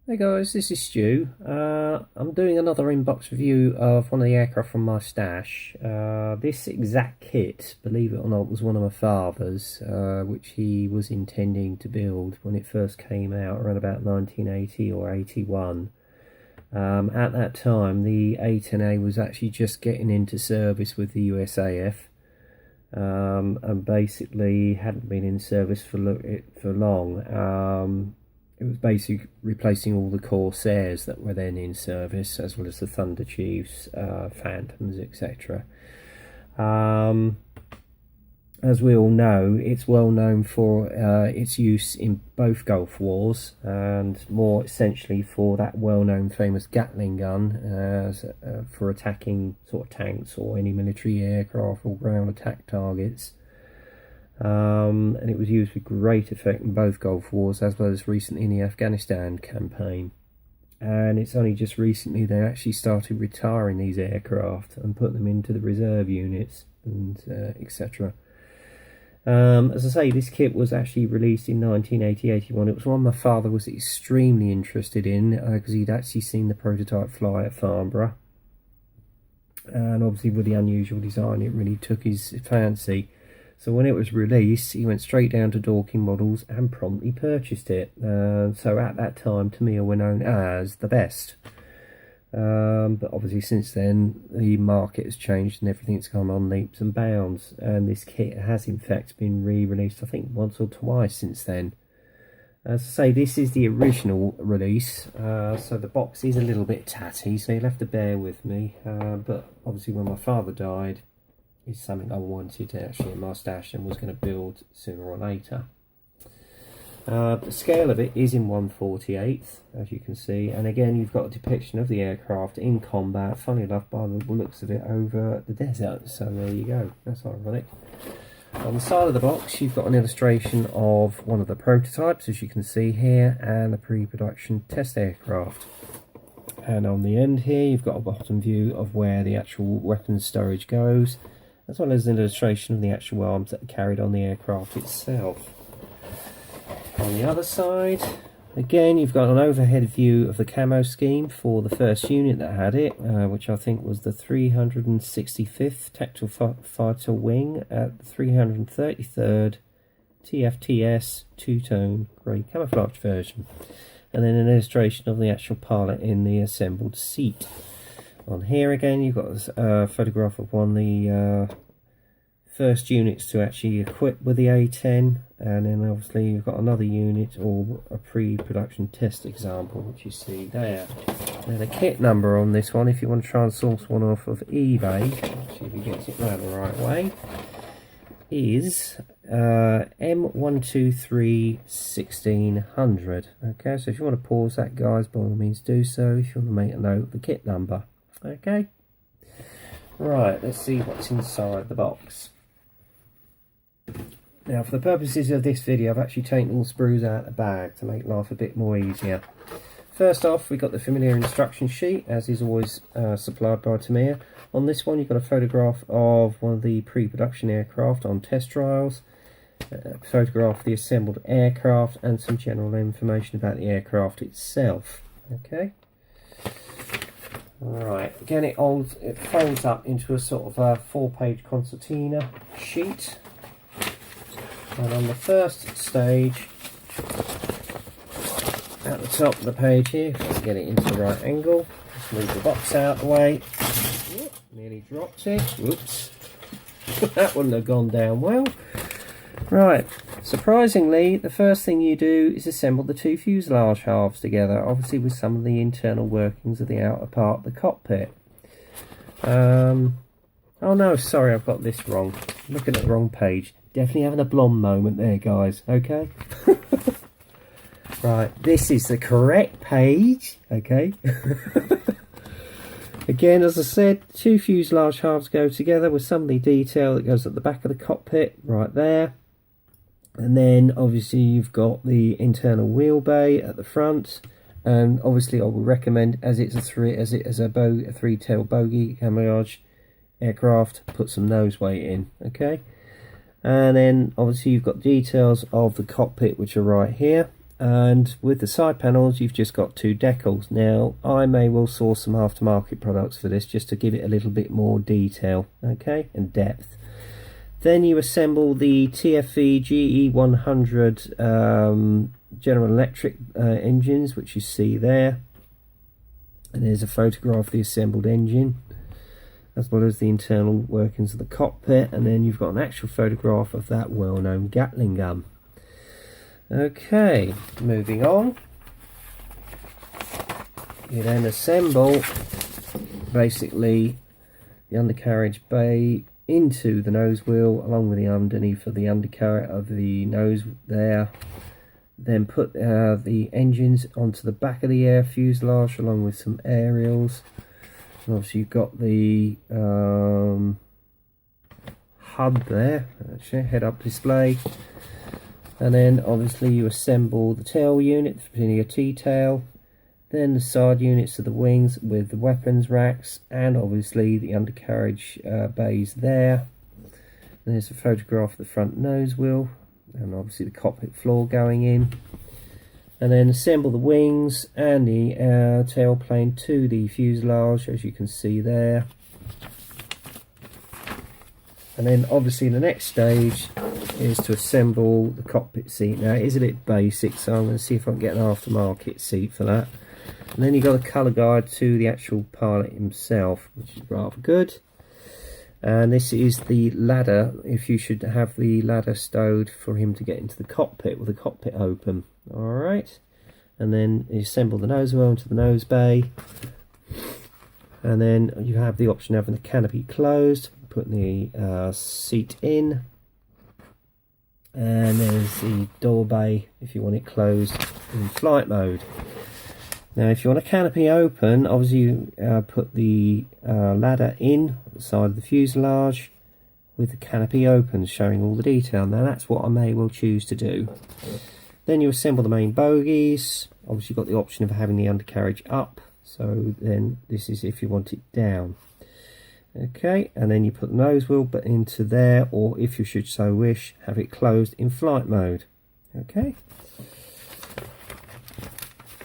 Hey guys, this is Stu. I'm doing another inbox review of one of the aircraft from my stash. This exact kit, believe it or not, was one of my father's, which he was intending to build when it first came out around about 1980 or 81. At that time, the A10A was actually just getting into service with the USAF, and basically hadn't been in service for long. It was basically replacing all the Corsairs that were then in service, as well as the Thunder Chiefs, Phantoms, etc. As we all know, it's well known for its use in both Gulf Wars, and more essentially for that well-known famous Gatling gun for attacking sort of tanks or any military aircraft or ground attack targets. And it was used with great effect in both Gulf Wars, as well as recently in the Afghanistan campaign. And it's only just recently they actually started retiring these aircraft and put them into the reserve units and etc. As I say, this kit was actually released in 1980-81. It was one my father was extremely interested in because he'd actually seen the prototype fly at Farnborough, and obviously with the unusual design it really took his fancy. So when it was released, he went straight down to Dorking Models and promptly purchased it. So at that time, Tamiya were known as the best. But obviously since then, the market has changed and everything's gone on leaps and bounds. And this kit has in fact been re-released, I think, once or twice since then. As I say, this is the original release. So the box is a little bit tatty, so you'll have to bear with me. But obviously when my father died, is something I wanted actually in my stash and was going to build sooner or later. The scale of it is in 1/48, as you can see, and again you've got a depiction of the aircraft in combat, funny enough by the looks of it, over the desert. So there you go, that's ironic. On the side of the box you've got an illustration of one of the prototypes, as you can see here, and the pre-production test aircraft. And on the end here you've got a bottom view of where the actual weapons storage goes, as well as an illustration of the actual arms that are carried on the aircraft itself. On the other side, again, you've got an overhead view of the camo scheme for the first unit that had it, which I think was the 365th Tactical Fighter Wing at the 333rd TFTS two-tone grey camouflage version. And then an illustration of the actual pilot in the assembled seat. On here again you've got a photograph of one of the first units to actually equip with the A10, and then obviously you've got another unit or a pre-production test example which you see there. Now the kit number on this one, if you want to try and source one off of eBay, see if he gets it round the right way, is M1231600. Okay, so if you want to pause that guys, by all means do so if you want to make a note of the kit number. Okay, right, let's see what's inside the box. Now for the purposes of this video I've actually taken all the sprues out of the bag to make life a bit more easier. First off, we've got the familiar instruction sheet, as is always supplied by Tamiya. On this one you've got a photograph of one of the pre-production aircraft on test trials, a photograph of the assembled aircraft, and some general information about the aircraft itself. Okay. Right, again it folds up into a sort of a 4-page concertina sheet, and on the first stage, at the top of the page here, let's get it into the right angle, just move the box out of the way. Nearly dropped it, whoops, that wouldn't have gone down well. Right, surprisingly, the first thing you do is assemble the two fuselage halves together, obviously with some of the internal workings of the outer part of the cockpit. Oh no, sorry, I've got this wrong. Looking at the wrong page. Definitely having a blonde moment there, guys, okay? Right, this is the correct page, okay? Again, as I said, two fuselage halves go together with some of the detail that goes at the back of the cockpit, right there. And then obviously you've got the internal wheel bay at the front, and obviously I would recommend, as it's a three-tail bogey camouflage aircraft, put some nose weight in. Okay, and then obviously you've got details of the cockpit which are right here, and with the side panels you've just got 2 decals. Now I may well source some aftermarket products for this just to give it a little bit more detail, okay, and depth. Then you assemble the TFE GE100 General Electric engines, which you see there, and there's a photograph of the assembled engine as well as the internal workings of the cockpit, and then you've got an actual photograph of that well-known Gatling gun. Okay, moving on, you then assemble basically the undercarriage bay into the nose wheel along with the underneath of the undercarriage of the nose there. Then put the engines onto the back of the air fuselage along with some aerials. And obviously you've got the hub there, actually, head-up display. And then obviously you assemble the tail unit, putting your T-tail, then the side units of the wings with the weapons racks, and obviously the undercarriage bays there. And there's a photograph of the front nose wheel, and obviously the cockpit floor going in. And then assemble the wings and the tailplane to the fuselage, as you can see there. And then obviously the next stage is to assemble the cockpit seat. Now it is a bit basic, so I'm going to see if I can get an aftermarket seat for that. And then you've got a colour guide to the actual pilot himself, which is rather good. And this is the ladder, if you should have the ladder stowed for him to get into the cockpit with the cockpit open. Alright, and then you assemble the nose wheel into the nose bay, and then you have the option of having the canopy closed, putting the seat in, and there's the door bay if you want it closed in flight mode. Now if you want a canopy open, obviously you put the ladder in at the side of the fuselage with the canopy open, showing all the detail. Now that's what I may well choose to do. Then you assemble the main bogies. Obviously you've got the option of having the undercarriage up, so then this is if you want it down. Okay, and then you put the nose wheel into there, or if you should so wish, have it closed in flight mode. Okay.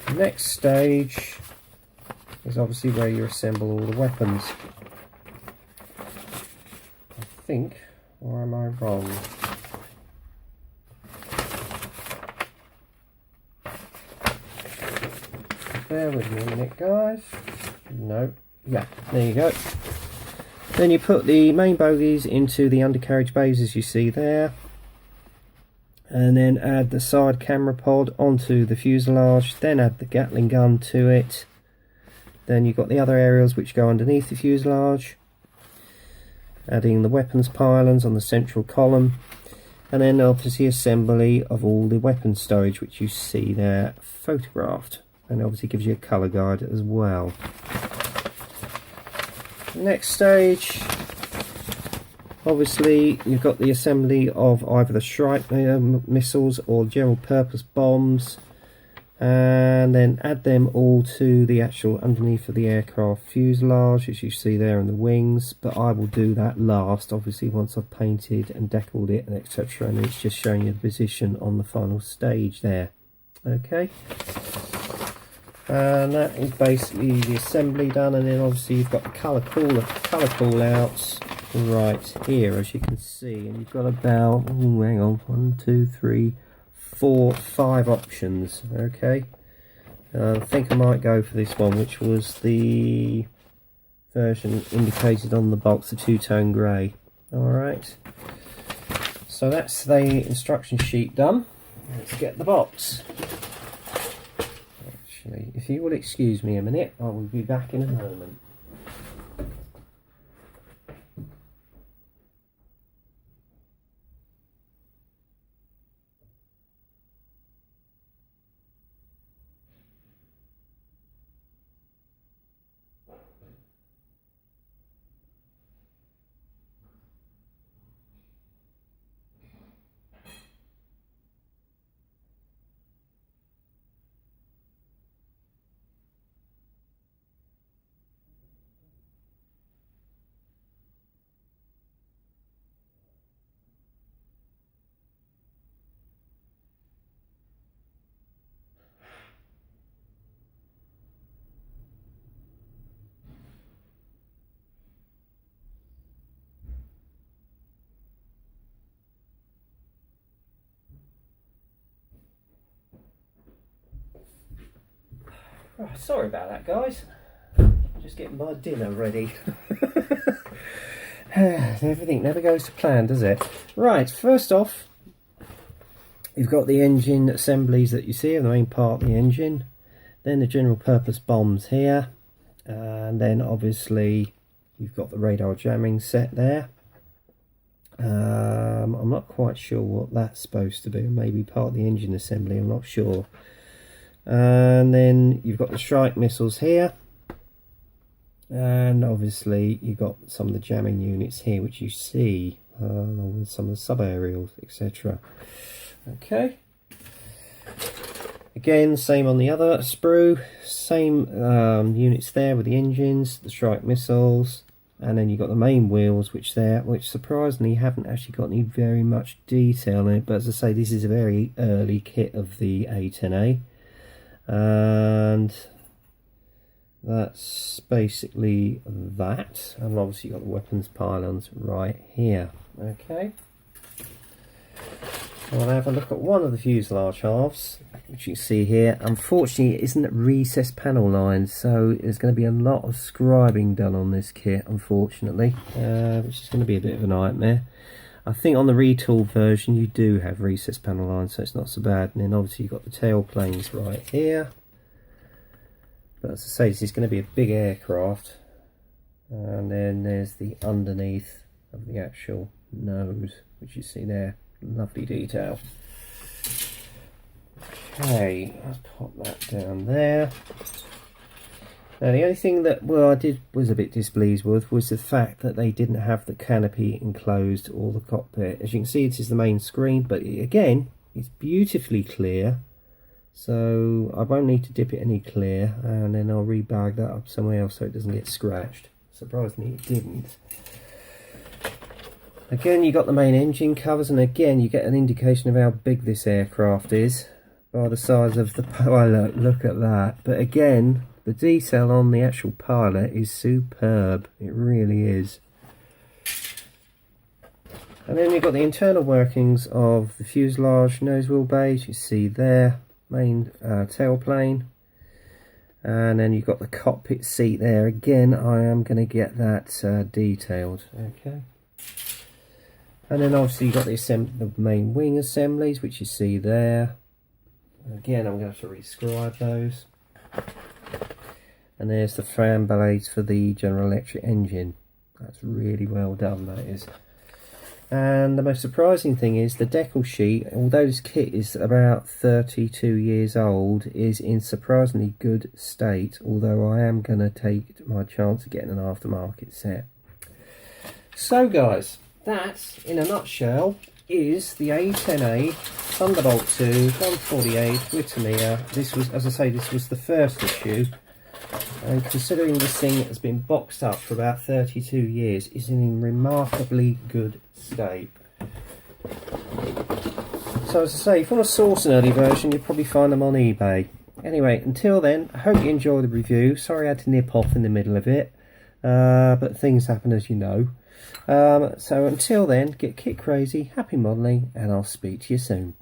The next stage is obviously where you assemble all the weapons. I think, or am I wrong? Bear with me a minute, guys. No, yeah, there you go. Then you put the main bogies into the undercarriage bays, as you see there, and then add the side camera pod onto the fuselage, then add the Gatling gun to it. Then you've got the other aerials which go underneath the fuselage, adding the weapons pylons on the central column, and then obviously assembly of all the weapons stowage, which you see there photographed, and obviously gives you a colour guide as well. Next stage, obviously you've got the assembly of either the Shrike missiles or general purpose bombs, and then add them all to the actual underneath of the aircraft fuselage, as you see there in the wings. But I will do that last, obviously, once I've painted and decaled it and etc., and it's just showing you the position on the final stage there. Okay, and that is basically the assembly done. And then obviously you've got the colour call outs right here, as you can see, and you've got about, oh, hang on, 1, 2, 3, 4, 5 options. Okay, I think I might go for this one, which was the version indicated on the box, the two-tone grey. Alright, so that's the instruction sheet done. Let's get the box. Actually, if you will excuse me a minute, I will be back in a moment. Right, sorry about that, guys. Just getting my dinner ready. Everything never goes to plan, does it? Right, first off, you've got the engine assemblies that you see, the main part of the engine. Then the general purpose bombs here. And then obviously you've got the radar jamming set there. I'm not quite sure what that's supposed to be. Maybe part of the engine assembly, I'm not sure. And then you've got the strike missiles here. And obviously you've got some of the jamming units here, which you see along with some of the sub-aerials, etc. Okay. Again, same on the other sprue. Same units there with the engines, the strike missiles. And then you've got the main wheels, which surprisingly haven't actually got any very much detail in it. But as I say, this is a very early kit of the A10A. And that's basically that. And obviously you've got the weapons pylons right here. Okay. I'll have a look at one of the fuselage halves, which you see here. Unfortunately, it isn't recessed panel lines, so there's going to be a lot of scribing done on this kit, unfortunately, which is going to be a bit of a nightmare. I think on the retool version you do have recessed panel lines, so it's not so bad. And then obviously you've got the tail planes right here. But as I say, this is going to be a big aircraft. And then there's the underneath of the actual nose, which you see there. Lovely detail. Okay, let's pop that down there. Now the only thing that I was a bit displeased with was the fact that they didn't have the canopy enclosed or the cockpit. As you can see, this is the main screen, but again, it's beautifully clear. So I won't need to dip it any clear, and then I'll rebag that up somewhere else so it doesn't get scratched. Surprisingly, it didn't. Again, you got the main engine covers, and again you get an indication of how big this aircraft is by the size of the pilot. Look at that. But again, the detail on the actual pilot is superb. It really is. And then you've got the internal workings of the fuselage nose wheel base. You see there, main tailplane. And then you've got the cockpit seat there. Again, I am going to get that detailed. Okay. And then obviously you've got the main wing assemblies, which you see there. Again, I'm going to have to rescribe those. And there's the fan blades for the General Electric engine. That's really well done, that is. And the most surprising thing is the decal sheet, although this kit is about 32 years old, is in surprisingly good state, although I am going to take my chance of getting an aftermarket set. So guys, that, in a nutshell, is the A10A Thunderbolt 2 148 with Tamiya. This was, as I say, this was the first issue, and considering this thing has been boxed up for about 32 years, is in remarkably good state. So as I say, if you want to source an early version, you'll probably find them on eBay. Anyway, until then, I hope you enjoyed the review. Sorry I had to nip off in the middle of it, but things happen, as you know. So until then, get kit crazy, happy modelling, and I'll speak to you soon.